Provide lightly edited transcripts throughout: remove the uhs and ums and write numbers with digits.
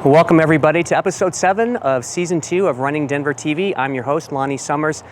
Welcome everybody to episode 7 of season 2 of RunningDenver TV. I'm your host, Lonnie Summers.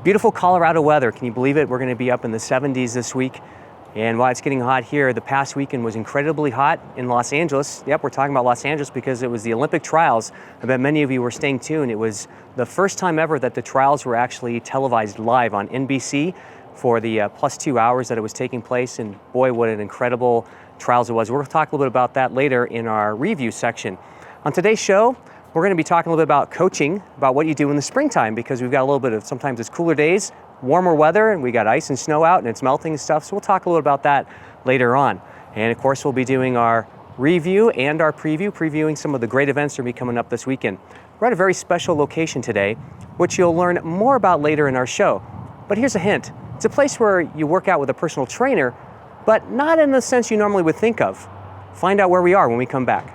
Beautiful Colorado weather. Can you believe it? We're going to be up in the 70s this week. And while it's getting hot here, the past weekend was incredibly hot in Los Angeles. Yep, we're talking about Los Angeles because it was the Olympic trials. I bet many of you were staying tuned. It was the first time ever that the trials were actually televised live on NBC for the plus 2 hours that it was taking place. And boy, what an incredible trials it was. We're going to talk a little bit about that later in our review section. On today's show, we're going to be talking a little bit about coaching, about what you do in the springtime, because we've got a little bit of, sometimes it's cooler days, warmer weather, and we got ice and snow out and it's melting and stuff. So we'll talk a little about that later on. And of course, we'll be doing our review and our previewing some of the great events that are going to be coming up this weekend. We're at a very special location today, which you'll learn more about later in our show. But here's a hint. It's a place where you work out with a personal trainer, but not in the sense you normally would think of. Find out where we are when we come back.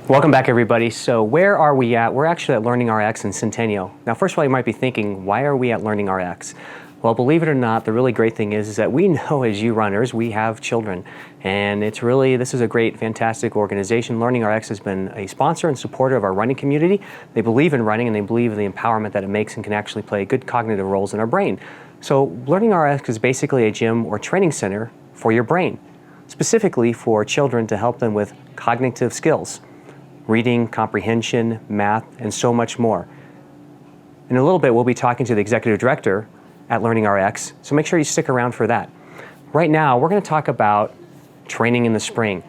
Welcome back everybody. So where are we at? We're actually at LearningRx in Centennial. Now first of all, you might be thinking, why are we at LearningRx? Well, believe it or not, the really great thing is that we know as you runners, we have children. And it's really, this is a great, fantastic organization. LearningRx has been a sponsor and supporter of our running community. They believe in running and they believe in the empowerment that it makes and can actually play good cognitive roles in our brain. So LearningRx is basically a gym or training center for your brain, specifically for children to help them with cognitive skills, reading, comprehension, math, and so much more. In a little bit, we'll be talking to the executive director at LearningRx, so make sure you stick around for that. Right now, we're going to talk about training in the spring.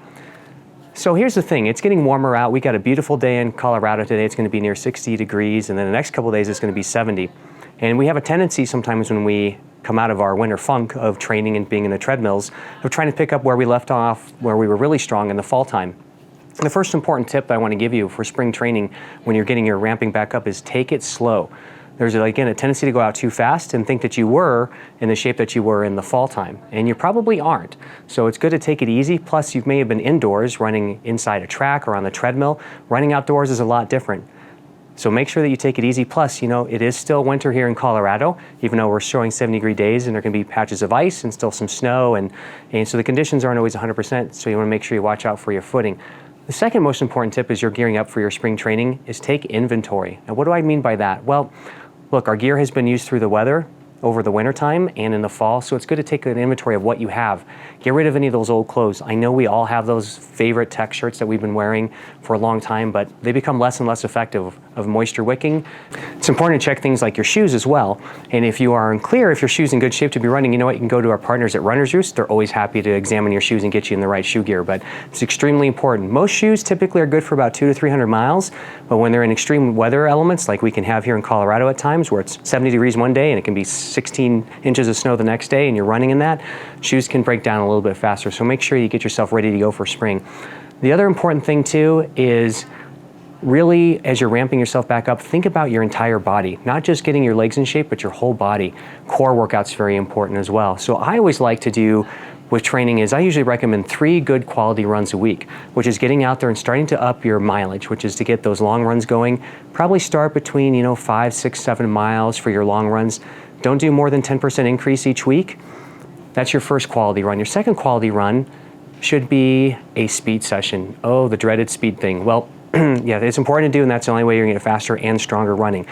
So here's the thing, it's getting warmer out. We got a beautiful day in Colorado today. It's going to be near 60 degrees, and then the next couple of days it's going to be 70. And we have a tendency sometimes when we come out of our winter funk of training and being in the treadmills, of trying to pick up where we left off, where we were really strong in the fall time. The first important tip that I want to give you for spring training when you're getting your ramping back up is take it slow. There's, again, a tendency to go out too fast and think that you were in the shape that you were in the fall time, and you probably aren't. So it's good to take it easy. Plus, you may have been indoors running inside a track or on the treadmill. Running outdoors is a lot different. So make sure that you take it easy. Plus, you know, it is still winter here in Colorado, even though we're showing 70-degree days, and there can be patches of ice and still some snow, and so the conditions aren't always 100%, so you want to make sure you watch out for your footing. The second most important tip as you're gearing up for your spring training is take inventory. Now, what do I mean by that? Well, look, our gear has been used through the weather over the winter time and in the fall, so it's good to take an inventory of what you have. Get rid of any of those old clothes. I know we all have those favorite tech shirts that we've been wearing for a long time, but they become less and less effective of moisture wicking. It's important to check things like your shoes as well. And if you are unclear if your shoe's in good shape to be running, you know what, you can go to our partners at Runner's Roost. They're always happy to examine your shoes and get you in the right shoe gear, but it's extremely important. Most shoes typically are good for about 200 to 300 miles, but when they're in extreme weather elements, like we can have here in Colorado at times, where it's 70 degrees one day and it can be 16 inches of snow the next day and you're running in that, shoes can break down a little bit faster. So make sure you get yourself ready to go for spring. The other important thing too is really, as you're ramping yourself back up, think about your entire body, not just getting your legs in shape, but your whole body. Core workout's very important as well. So I always like to do with training is I usually recommend 3 good quality runs a week, which is getting out there and starting to up your mileage, which is to get those long runs going. Probably start between 5, 6, 7 miles for your long runs. Don't do more than 10% increase each week. That's your first quality run. Your second quality run should be a speed session. Oh, the dreaded speed thing. Well, yeah, it's important to do, and that's the only way you're gonna get faster and stronger running.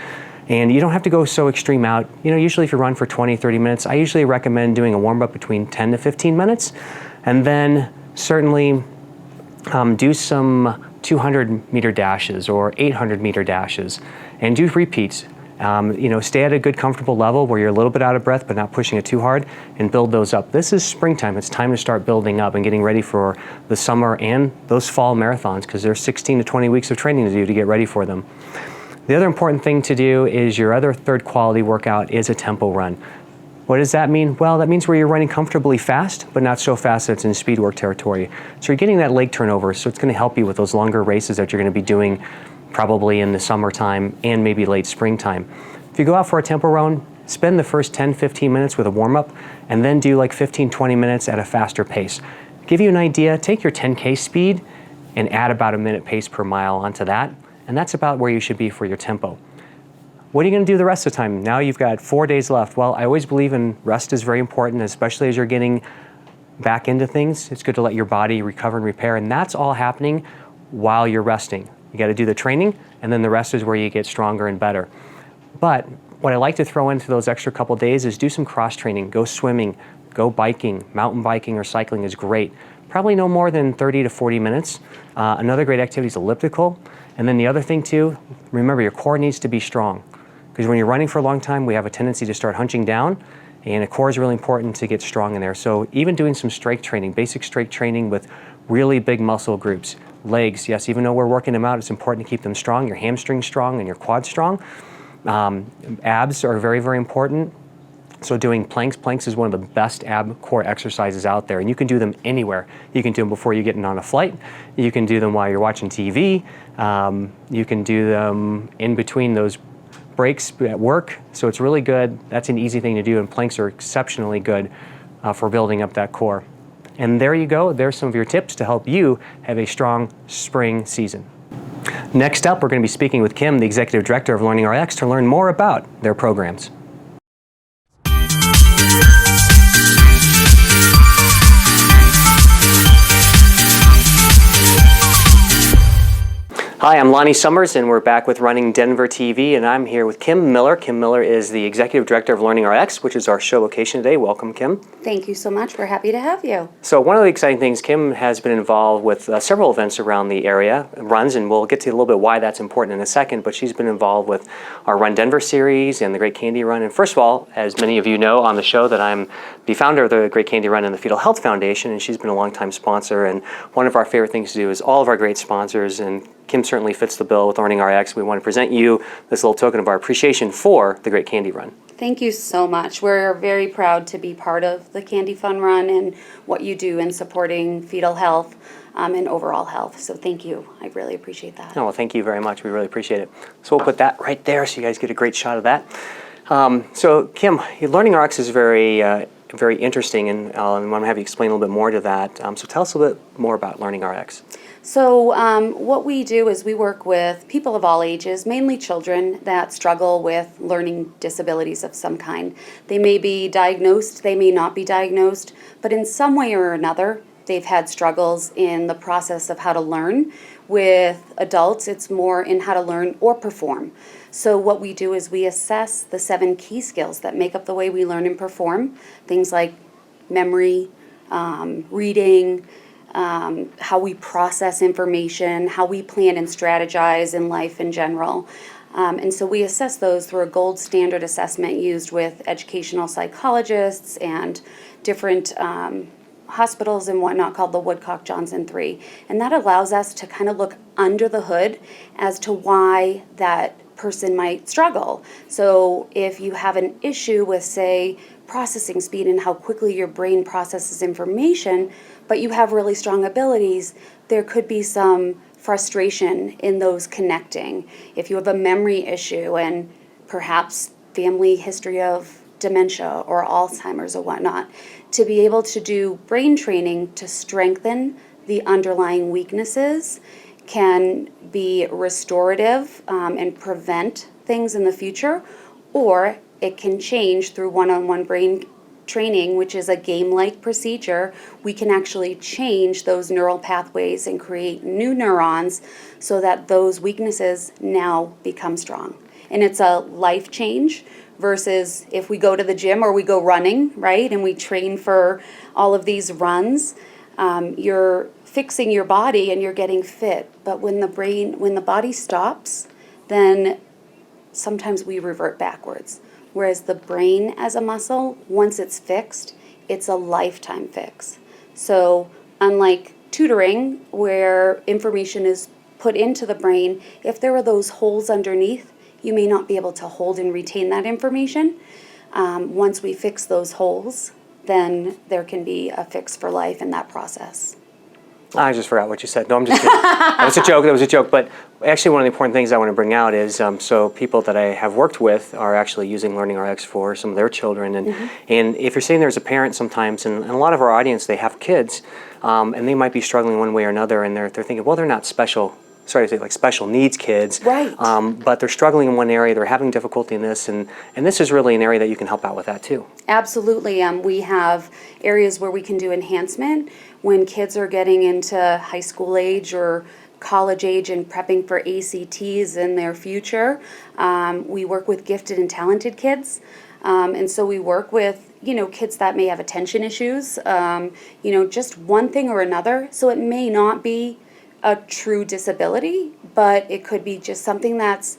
And you don't have to go so extreme out. Usually if you run for 20, 30 minutes, I usually recommend doing a warm-up between 10 to 15 minutes, and then certainly do some 200-meter dashes or 800-meter dashes, and do repeats. Stay at a good comfortable level where you're a little bit out of breath but not pushing it too hard, and build those up. This is springtime. It's time to start building up and getting ready for the summer and those fall marathons, because there's 16 to 20 weeks of training to do to get ready for them. The other important thing to do is your other third quality workout is a tempo run. What does that mean? Well, that means where you're running comfortably fast, but not so fast that it's in speed work territory. So you're getting that leg turnover, so it's going to help you with those longer races that you're going to be doing probably in the summertime and maybe late springtime. If you go out for a tempo run, spend the first 10-15 minutes with a warm-up, and then do like 15-20 minutes at a faster pace. Give you an idea, take your 10K speed and add about a minute pace per mile onto that, and that's about where you should be for your tempo. What are you going to do the rest of the time? Now you've got 4 days left. Well, I always believe in rest is very important, especially as you're getting back into things. It's good to let your body recover and repair, and that's all happening while you're resting. You got to do the training, and then the rest is where you get stronger and better. But what I like to throw into those extra couple days is do some cross training, go swimming, go biking, mountain biking or cycling is great. Probably no more than 30 to 40 minutes. Another great activity is elliptical. And then the other thing too, remember your core needs to be strong. Because when you're running for a long time, we have a tendency to start hunching down, and the core is really important to get strong in there. So even doing some strength training, basic strength training with really big muscle groups, legs, yes, even though we're working them out, it's important to keep them strong, your hamstrings strong and your quads strong. Abs are very, very important. So doing planks is one of the best ab core exercises out there, and you can do them anywhere. You can do them before you're getting on a flight. You can do them while you're watching TV. You can do them in between those breaks at work. So it's really good. That's an easy thing to do, and planks are exceptionally good for building up that core. And there you go. There's some of your tips to help you have a strong spring season. Next up, we're going to be speaking with Kim, the Executive Director of LearningRx, to learn more about their programs. Hi, I'm Lonnie Summers, and we're back with RunningDenver TV, and I'm here with Kim Miller. Kim Miller is the Executive Director of LearningRx, which is our show location today. Welcome, Kim. Thank you so much. We're happy to have you. So one of the exciting things, Kim has been involved with several events around the area, runs, and we'll get to a little bit why that's important in a second, but she's been involved with our Run Denver series and the Great Candy Run. And first of all, as many of you know on the show, that I'm the founder of the Great Candy Run and the Fetal Health Foundation, and she's been a longtime sponsor. And one of our favorite things to do is all of our great sponsors, and Kim certainly fits the bill with LearningRx. We want to present you this little token of our appreciation for the Great Candy Run. Thank you so much. We're very proud to be part of the Candy Fun Run and what you do in supporting fetal health and overall health. So thank you. I really appreciate that. Oh, well, thank you very much. We really appreciate it. So we'll put that right there so you guys get a great shot of that. So Kim, LearningRx is very interesting, and I want to have you explain a little bit more to that. So tell us a little bit more about LearningRx. So what we do is we work with people of all ages, mainly children that struggle with learning disabilities of some kind. They may be diagnosed, they may not be diagnosed, but in some way or another, they've had struggles in the process of how to learn. With adults, it's more in how to learn or perform. So what we do is we assess the 7 key skills that make up the way we learn and perform, things like memory, reading, how we process information, how we plan and strategize in life in general. And so we assess those through a gold standard assessment used with educational psychologists and different hospitals and whatnot called the Woodcock-Johnson 3. And that allows us to kind of look under the hood as to why that person might struggle. So if you have an issue with, say, processing speed and how quickly your brain processes information, but you have really strong abilities, there could be some frustration in those connecting. If you have a memory issue and perhaps family history of dementia or Alzheimer's or whatnot, to be able to do brain training to strengthen the underlying weaknesses can be restorative and prevent things in the future, or it can change through one-on-one brain training, which is a game-like procedure. We can actually change those neural pathways and create new neurons so that those weaknesses now become strong. And it's a life change versus if we go to the gym or we go running, right, and we train for all of these runs, you're fixing your body and you're getting fit. But when the body stops, then sometimes we revert backwards. Whereas the brain as a muscle, once it's fixed, it's a lifetime fix. So unlike tutoring, where information is put into the brain, if there are those holes underneath, you may not be able to hold and retain that information. Once we fix those holes, then there can be a fix for life in that process. I just forgot what you said. No, I'm just kidding. That was a joke. But actually, one of the important things I want to bring out is so people that I have worked with are actually using LearningRx for some of their children. And, and if you're sitting there as a parent sometimes, and a lot of our audience, they have kids, and they might be struggling one way or another, and they're thinking, well, they're not special sorry to say, like special needs kids. Right. But they're struggling in one area, they're having difficulty in this, and this is really an area that you can help out with that too. Absolutely. We have areas where we can do enhancement when kids are getting into high school age or college age and prepping for ACTs in their future. We work with gifted and talented kids. And so we work with, kids that may have attention issues, just one thing or another. So it may not be a true disability, but it could be just something that's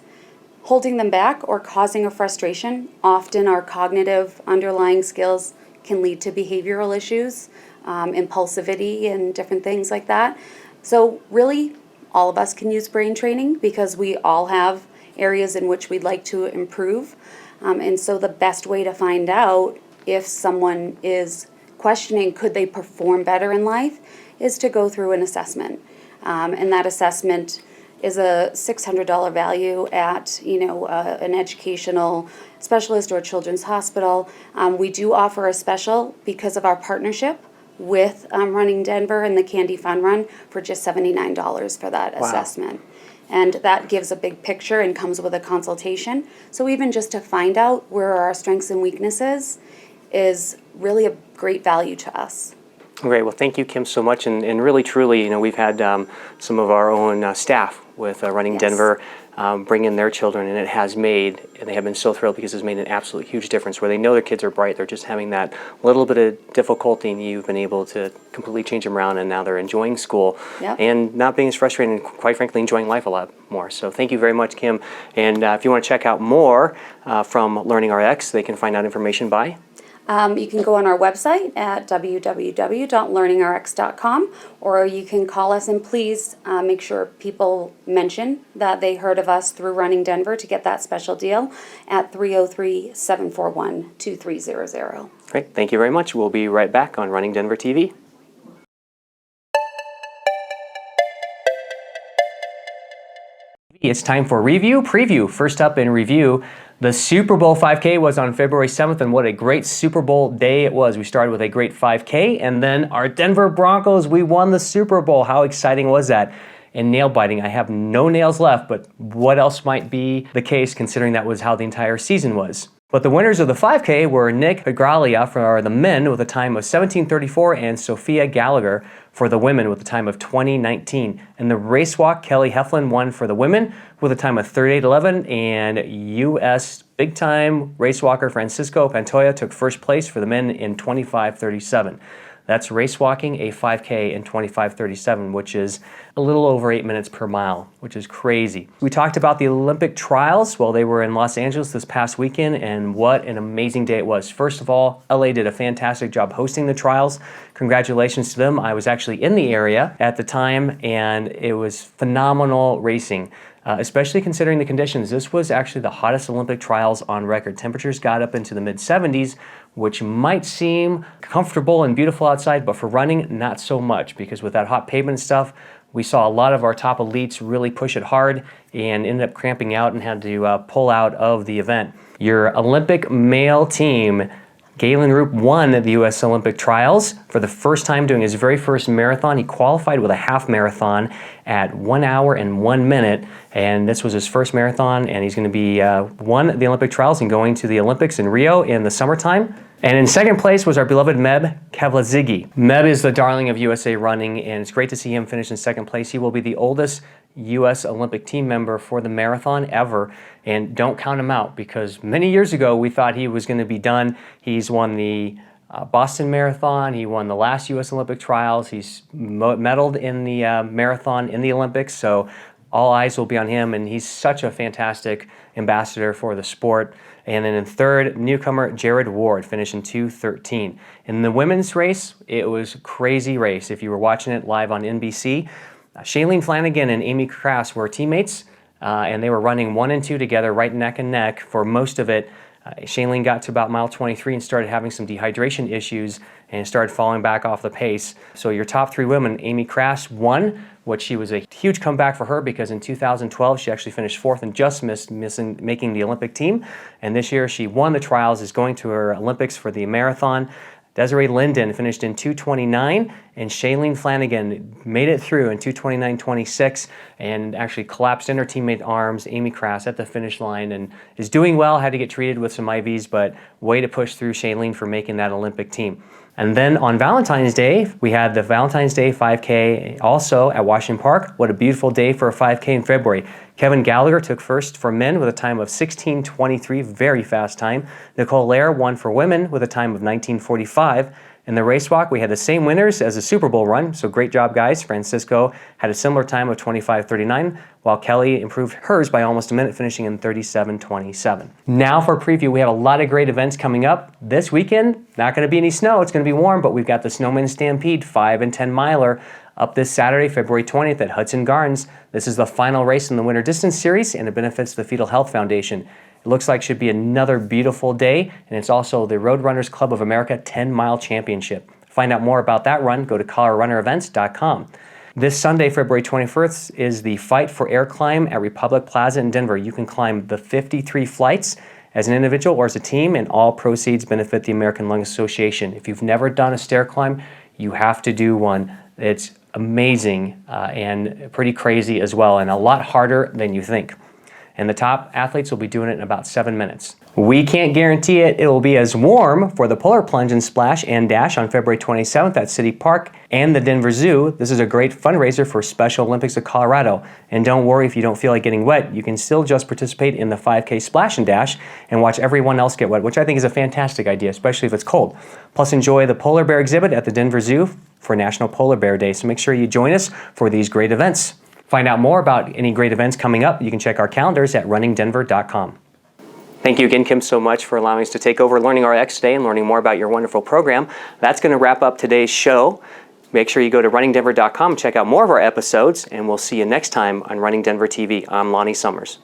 holding them back or causing a frustration. Often our cognitive underlying skills can lead to behavioral issues, impulsivity and different things like that. So really, all of us can use brain training because we all have areas in which we'd like to improve. And so the best way to find out if someone is questioning could they perform better in life is to go through an assessment. And that assessment is a $600 value at an educational specialist or a children's hospital. We do offer a special because of our partnership with Running Denver and the Candy Fun Run for just $79 for that assessment. And that gives a big picture and comes with a consultation. So even just to find out where our strengths and weaknesses is really a great value to us. Great. Well, thank you, Kim, so much. And really, truly, we've had some of our own staff with Running Denver bring in their children, and it has made, and they have been so thrilled because it's made an absolute huge difference where they know their kids are bright. They're just having that little bit of difficulty, and you've been able to completely change them around, and now they're enjoying school and not being as frustrated and, quite frankly, enjoying life a lot more. So thank you very much, Kim. And if you want to check out more from LearningRx, they can find out information by? You can go on our website at www.learningrx.com, or you can call us, and please make sure people mention that they heard of us through Running Denver to get that special deal at 303-741-2300. Great. Thank you very much. We'll be right back on Running Denver TV. It's time for review, preview. First up in review, the Super Bowl 5K was on February 7th, and what a great Super Bowl day it was. We started with a great 5K, and then our Denver Broncos, we won the Super Bowl. How exciting was that? And nail biting, I have no nails left, but what else might be the case considering that was how the entire season was? But the winners of the 5K were Nick Pegralia for the men with a time of 17:34 and Sophia Gallagher for the women with a time of 20:19. And the race walk, Kelly Heflin won for the women with a time of 38:11, and U.S. big time race walker Francisco Pantoja took first place for the men in 25:37. That's race walking a 5K in 25:37, which is a little over 8 minutes per mile, which is crazy. We talked about the Olympic trials. Well, they were in Los Angeles this past weekend, and what an amazing day it was. First of all, LA did a fantastic job hosting the trials. Congratulations to them. I was actually in the area at the time, and it was phenomenal racing. Especially considering the conditions. This was actually the hottest Olympic trials on record. Temperatures got up into the mid-70s, which might seem comfortable and beautiful outside, but for running, not so much, because with that hot pavement stuff, we saw a lot of our top elites really push it hard and ended up cramping out and had to pull out of the event. Your Olympic male team, Galen Rupp, won the U.S. Olympic trials for the first time doing his very first marathon. He qualified with a half marathon at 1 hour and 1 minute, and this was his first marathon, and he's going to be won the Olympic trials and going to the Olympics in Rio in the summertime. And in second place was our beloved Meb Kavlazigi. Meb is the darling of USA Running, and it's great to see him finish in second place. He will be the oldest U.S. Olympic team member for the marathon ever, and don't count him out because many years ago we thought he was going to be done. He's won the Boston Marathon, he won the last U.S. Olympic trials, he's medaled in the marathon in the Olympics, so all eyes will be on him, and he's such a fantastic ambassador for the sport. And then in third, newcomer Jared Ward finished in 2:13. In the women's race, it was a crazy race. If you were watching it live on NBC, Shailene Flanagan and Amy Crass were teammates, and they were running 1 and 2 together, right neck and neck for most of it. Shailene got to about mile 23 and started having some dehydration issues and started falling back off the pace. So your top 3 women, Amy Crass won, which was a huge comeback for her because in 2012 she actually finished 4th and just missed making the Olympic team. And this year she won the trials, is going to her Olympics for the marathon. Desiree Linden finished in 2:29, and Shailene Flanagan made it through in 2:29.26 and actually collapsed in her teammate arms, Amy Crass, at the finish line and is doing well, had to get treated with some IVs, but way to push through Shailene for making that Olympic team. And then on Valentine's Day, we had the Valentine's Day 5K also at Washington Park. What a beautiful day for a 5K in February. Kevin Gallagher took first for men with a time of 16:23, very fast time. Nicole Lair won for women with a time of 19:45. In the race walk, we had the same winners as the Super Bowl run, so great job, guys. Francisco had a similar time of 25:39, while Kelly improved hers by almost a minute, finishing in 37:27. Now for a preview, we have a lot of great events coming up. This weekend, not going to be any snow, it's going to be warm, but we've got the Snowman Stampede 5 and 10 miler up this Saturday, February 20th at Hudson Gardens. This is the final race in the Winter Distance Series, and it benefits the Fetal Health Foundation. It looks like it should be another beautiful day, and it's also the Roadrunners Club of America 10-mile championship. To find out more about that run, go to coloradorunnerevents.com. This Sunday, February 21st, is the Fight for Air climb at Republic Plaza in Denver. You can climb the 53 flights as an individual or as a team, and all proceeds benefit the American Lung Association. If you've never done a stair climb, you have to do one. It's amazing and pretty crazy as well, and a lot harder than you think. And the top athletes will be doing it in about 7 minutes. We can't guarantee it will be as warm for the Polar Plunge and Splash and Dash on February 27th at City Park and the Denver Zoo. This is a great fundraiser for Special Olympics of Colorado. And don't worry if you don't feel like getting wet. You can still just participate in the 5K Splash and Dash and watch everyone else get wet, which I think is a fantastic idea, especially if it's cold. Plus enjoy the polar bear exhibit at the Denver Zoo for National Polar Bear Day. So make sure you join us for these great events. Find out more about any great events coming up. You can check our calendars at runningdenver.com. Thank you again, Kim, so much for allowing us to take over LearningRx today and learning more about your wonderful program. That's going to wrap up today's show. Make sure you go to runningdenver.com, check out more of our episodes, and we'll see you next time on Running Denver TV. I'm Lonnie Summers.